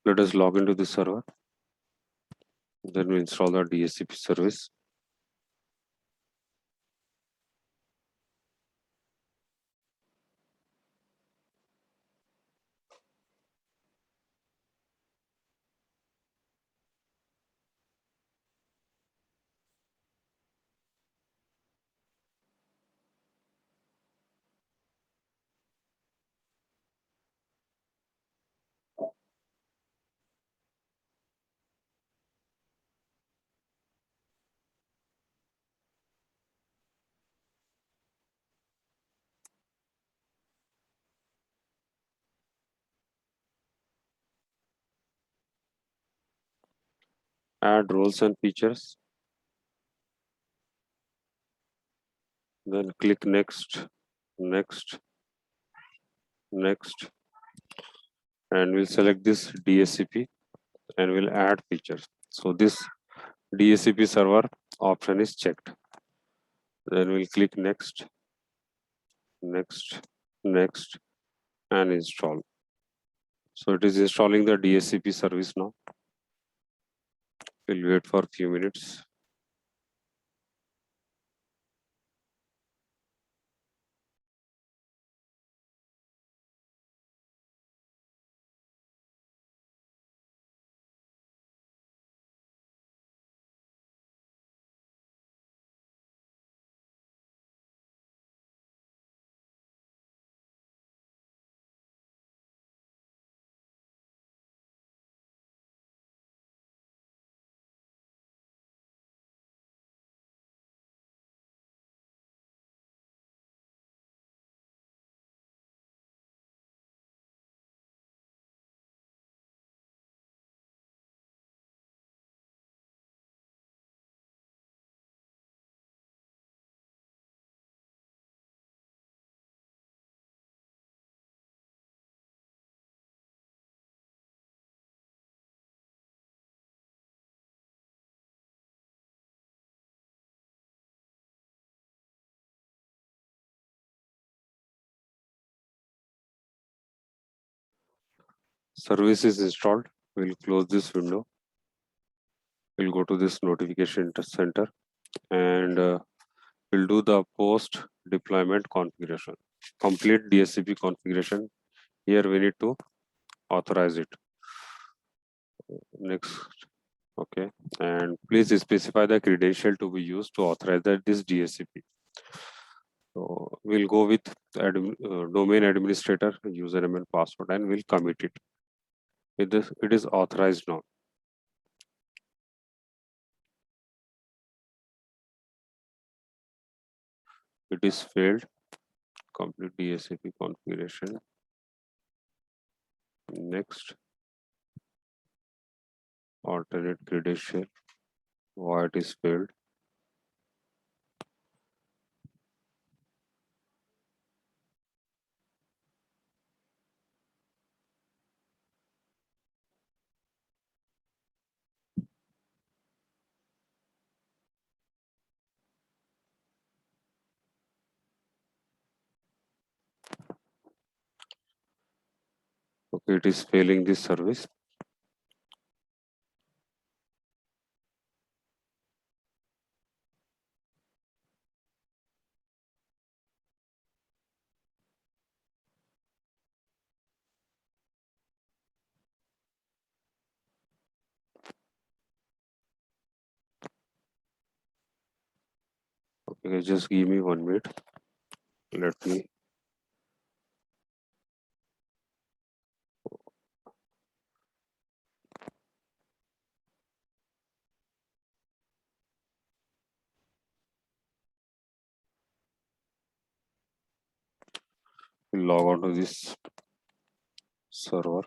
Let us log into the server. Then we install the DHCP service. Add roles and features. Then click next, next, next, and we'll select this DHCP and we'll add features. So this DHCP server option is checked. Then we'll click next, next, next, and install. So it is installing the DHCP service now. We'll wait for a few minutes. Service is installed. We'll close this window. We'll go to this notification center and we'll do the post deployment configuration. Complete DHCP configuration. Here we need to authorize it. Next. Okay. And please specify the credential to be used to authorize this DHCP. So we'll go with domain administrator, username and password, and we'll commit it. It is authorized now. It is failed. Complete DHCP configuration. Next. Alternate credential. Why it is failed? Okay, it is failing this service. Okay, just give me 1 minute. Let me log on to this server.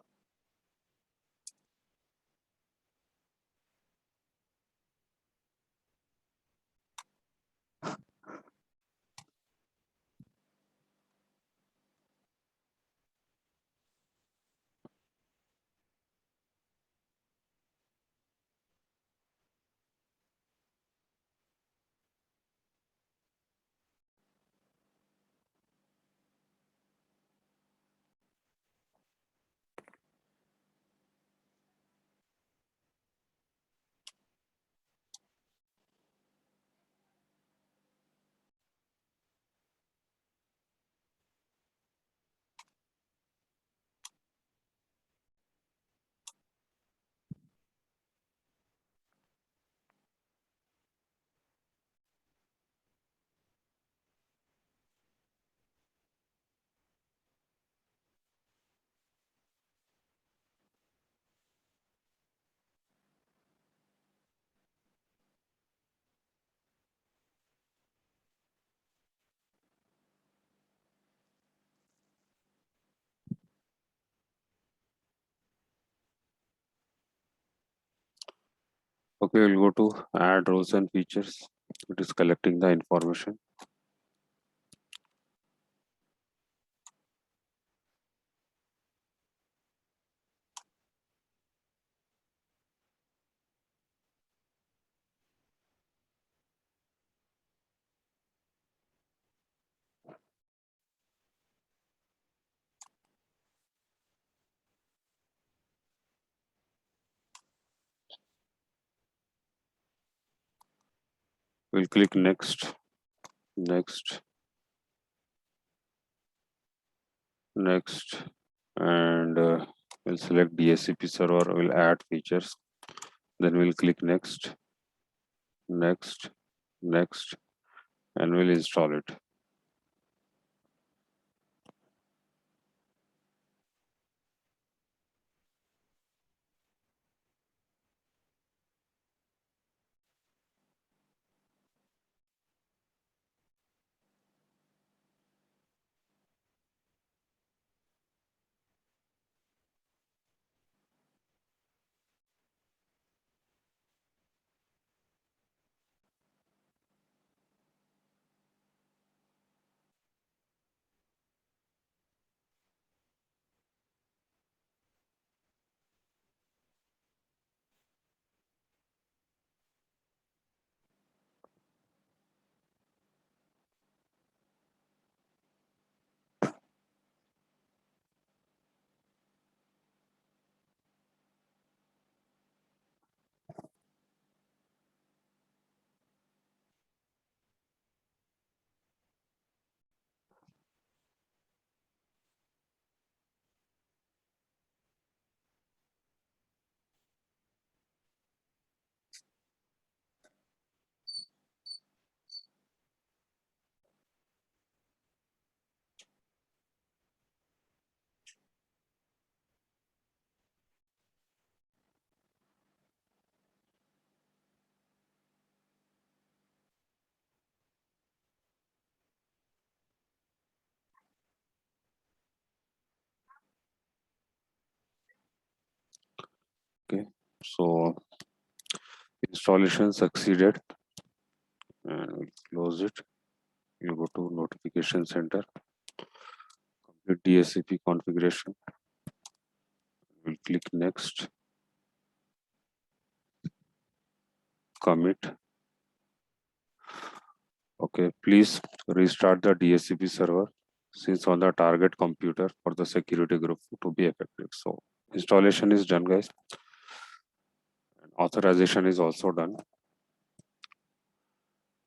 Okay, we'll go to add roles and features. It is collecting the information. We'll click next, next, next, and we'll select DHCP server. We'll add features. Then we'll click next, next, next, and we'll install it. Okay, so installation succeeded, and we'll close it. We'll go to notification center, complete DHCP configuration. We'll click next, commit. Okay, please restart the DHCP server since on the target computer for the security group to be effective. So installation is done, guys. And authorization is also done.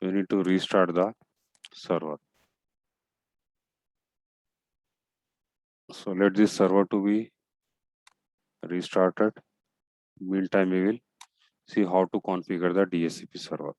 We need to restart the server. So let this server to be restarted. Meantime, we will see how to configure the DHCP server.